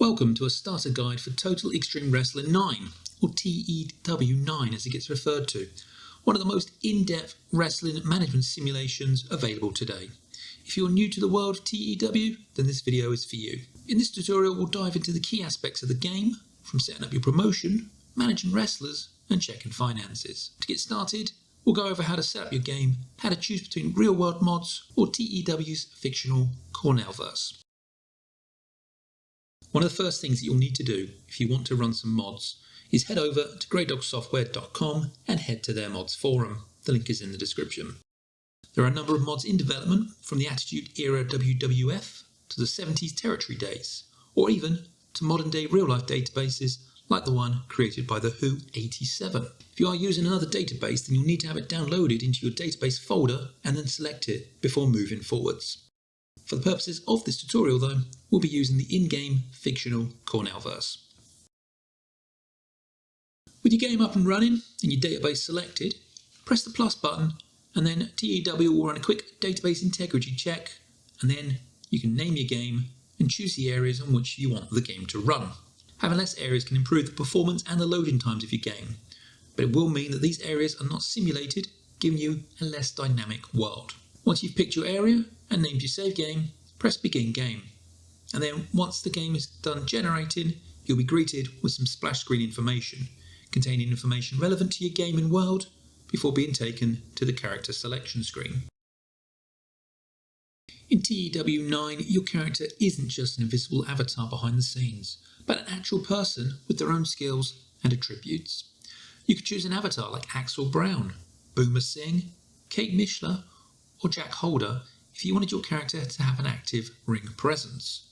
Welcome to a starter guide for Total Extreme Wrestling 9, or TEW 9 as it gets referred to, one of the most in-depth wrestling management simulations available today. If you're new to the world of TEW, then this video is for you. In this tutorial we'll dive into the key aspects of the game, from setting up your promotion, managing wrestlers and checking finances. To get started, we'll go over how to set up your game, how to choose between real-world mods or TEW's fictional Cornellverse. One of the first things that you'll need to do if you want to run some mods is head over to greydogsoftware.com and head to their mods forum. The link is in the description. There are a number of mods in development, from the Attitude Era WWF to the 70s Territory days, or even to modern day real life databases like the one created by the Who 87. If you are using another database, then you'll need to have it downloaded into your database folder and then select it before moving forwards. For the purposes of this tutorial though, we'll be using the in-game fictional Cornellverse. With your game up and running and your database selected, press the plus button and then TEW will run a quick database integrity check, and then you can name your game and choose the areas on which you want the game to run. Having less areas can improve the performance and the loading times of your game, but it will mean that these areas are not simulated, giving you a less dynamic world. Once you've picked your area and named your save game, press begin game. And then once the game is done generating, you'll be greeted with some splash screen information, containing information relevant to your game and world before being taken to the character selection screen. In TEW 9, your character isn't just an invisible avatar behind the scenes, but an actual person with their own skills and attributes. You could choose an avatar like Axel Brown, Boomer Singh, Kate Mishler, or Jack Holder if you wanted your character to have an active ring presence.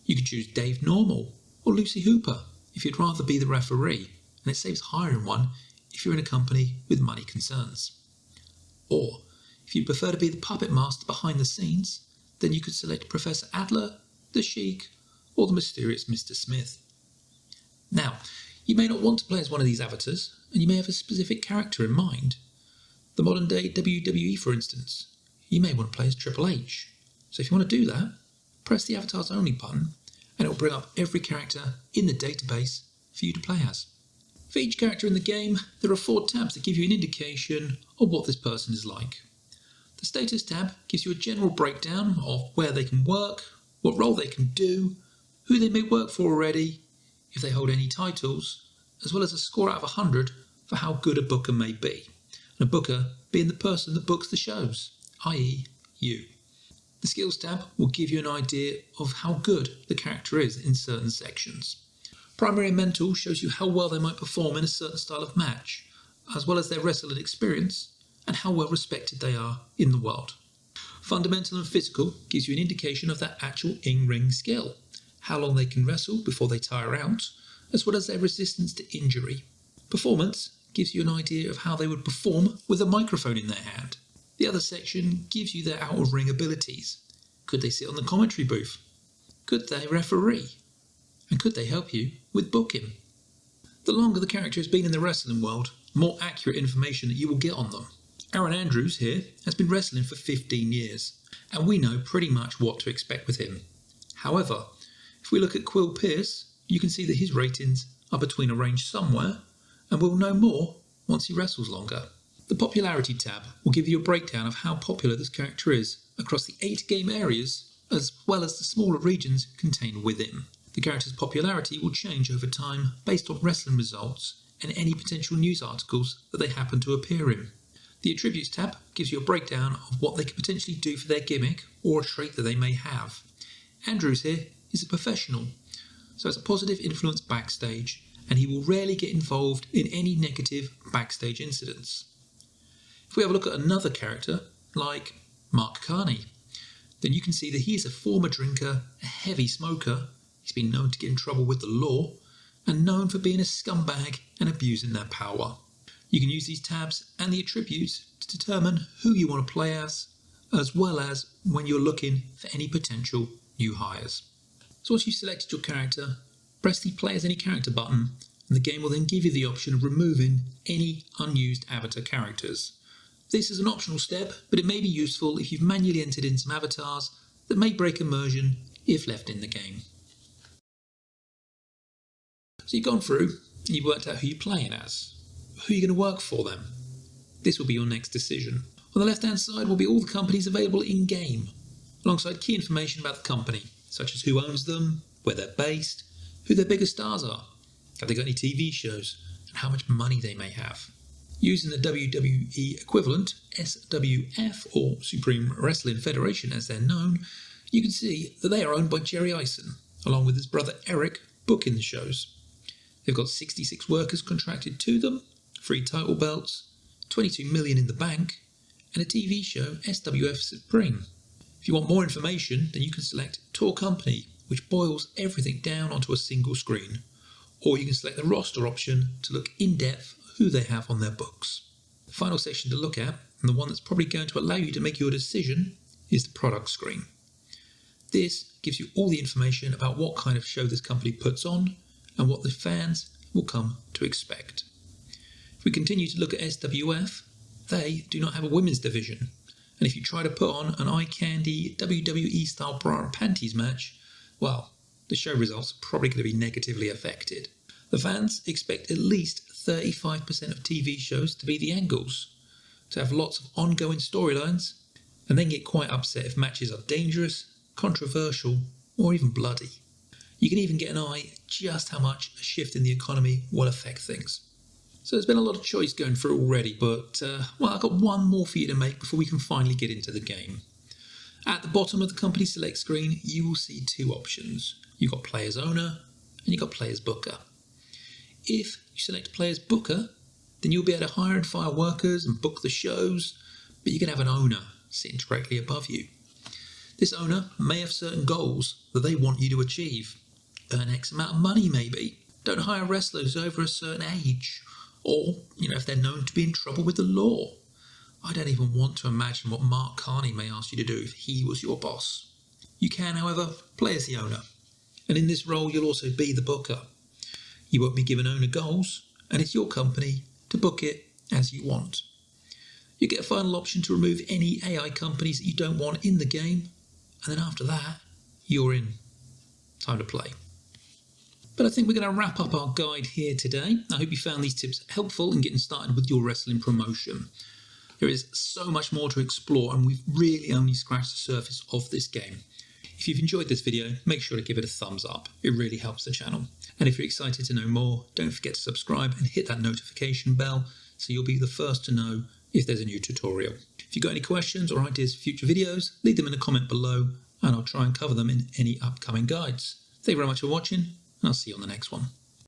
You could choose Dave Normal or Lucy Hooper if you'd rather be the referee, and it saves hiring one if you're in a company with money concerns. Or, if you'd prefer to be the puppet master behind the scenes, then you could select Professor Adler, the Sheik, or the mysterious Mr. Smith. Now, you may not want to play as one of these avatars, and you may have a specific character in mind. The modern day WWE, for instance, you may want to play as Triple H. So if you want to do that, press the Avatars Only button and it will bring up every character in the database for you to play as. For each character in the game, there are 4 tabs that give you an indication of what this person is like. The Status tab gives you a general breakdown of where they can work, what role they can do, who they may work for already, if they hold any titles, as well as a score out of 100 for how good a booker may be. And a booker being the person that books the shows, i.e. you. The Skills tab will give you an idea of how good the character is in certain sections. Primary and Mental shows you how well they might perform in a certain style of match, as well as their wrestling experience and how well respected they are in the world. Fundamental and Physical gives you an indication of their actual in-ring skill, how long they can wrestle before they tire out, as well as their resistance to injury. Performance gives you an idea of how they would perform with a microphone in their hand. The other section gives you their out-of-ring abilities. Could they sit on the commentary booth? Could they referee? And could they help you with booking? The longer the character has been in the wrestling world, the more accurate information that you will get on them. Aaron Andrews here has been wrestling for 15 years, and we know pretty much what to expect with him. However, if we look at Quill Pierce, you can see that his ratings are between a range somewhere, and we'll know more once he wrestles longer. The Popularity tab will give you a breakdown of how popular this character is across the 8 game areas, as well as the smaller regions contained within. The character's popularity will change over time based on wrestling results and any potential news articles that they happen to appear in. The Attributes tab gives you a breakdown of what they could potentially do for their gimmick or a trait that they may have. Andrews here is a professional, so has a positive influence backstage, and he will rarely get involved in any negative backstage incidents. If we have a look at another character, like Mark Carney, then you can see that he is a former drinker, a heavy smoker, he's been known to get in trouble with the law, and known for being a scumbag and abusing their power. You can use these tabs and the attributes to determine who you want to play as well as when you're looking for any potential new hires. So once you've selected your character, press the Play as Any Character button, and the game will then give you the option of removing any unused avatar characters. This is an optional step, but it may be useful if you've manually entered in some avatars that may break immersion if left in the game. So you've gone through and you've worked out who you're playing as. Who are you going to work for then? This will be your next decision. On the left hand side will be all the companies available in-game, alongside key information about the company, such as who owns them, where they're based, who their biggest stars are, have they got any TV shows, and how much money they may have. Using the WWE equivalent, SWF, or Supreme Wrestling Federation as they're known, you can see that they are owned by Jerry Ison, along with his brother Eric, booking the shows. They've got 66 workers contracted to them, 3 title belts, 22 million in the bank, and a TV show, SWF Supreme. If you want more information, then you can select Tour Company, which boils everything down onto a single screen, or you can select the roster option to look in depth at who they have on their books. The final section to look at, and the one that's probably going to allow you to make your decision, is the product screen. This gives you all the information about what kind of show this company puts on and what the fans will come to expect. If we continue to look at SWF, they do not have a women's division, and if you try to put on an eye candy WWE style bra and panties match, well, the show results are probably going to be negatively affected. The fans expect at least 35% of TV shows to be the angles, to have lots of ongoing storylines, and then get quite upset if matches are dangerous, controversial, or even bloody. You can even get an eye just how much a shift in the economy will affect things. So there's been a lot of choice going through already, but I've got one more for you to make before we can finally get into the game. At the bottom of the company select screen, you will see 2 options. You've got Players Owner and you've got Players Booker. If you select Players Booker, then you'll be able to hire and fire workers and book the shows, but you can have an owner sitting directly above you. This owner may have certain goals that they want you to achieve. Earn X amount of money maybe. Don't hire wrestlers over a certain age. Or, if they're known to be in trouble with the law. I don't even want to imagine what Mark Carney may ask you to do if he was your boss. You can, however, play as the owner. And in this role, you'll also be the booker. You won't be given owner goals, and it's your company to book it as you want. You get a final option to remove any AI companies that you don't want in the game, and then after that, you're in. Time to play. But I think we're going to wrap up our guide here today. I hope you found these tips helpful in getting started with your wrestling promotion. There is so much more to explore, and we've really only scratched the surface of this game. If you've enjoyed this video, make sure to give it a thumbs up. It really helps the channel. And if you're excited to know more, don't forget to subscribe and hit that notification bell so you'll be the first to know if there's a new tutorial. If you've got any questions or ideas for future videos, leave them in a comment below and I'll try and cover them in any upcoming guides. Thank you very much for watching, and I'll see you on the next one.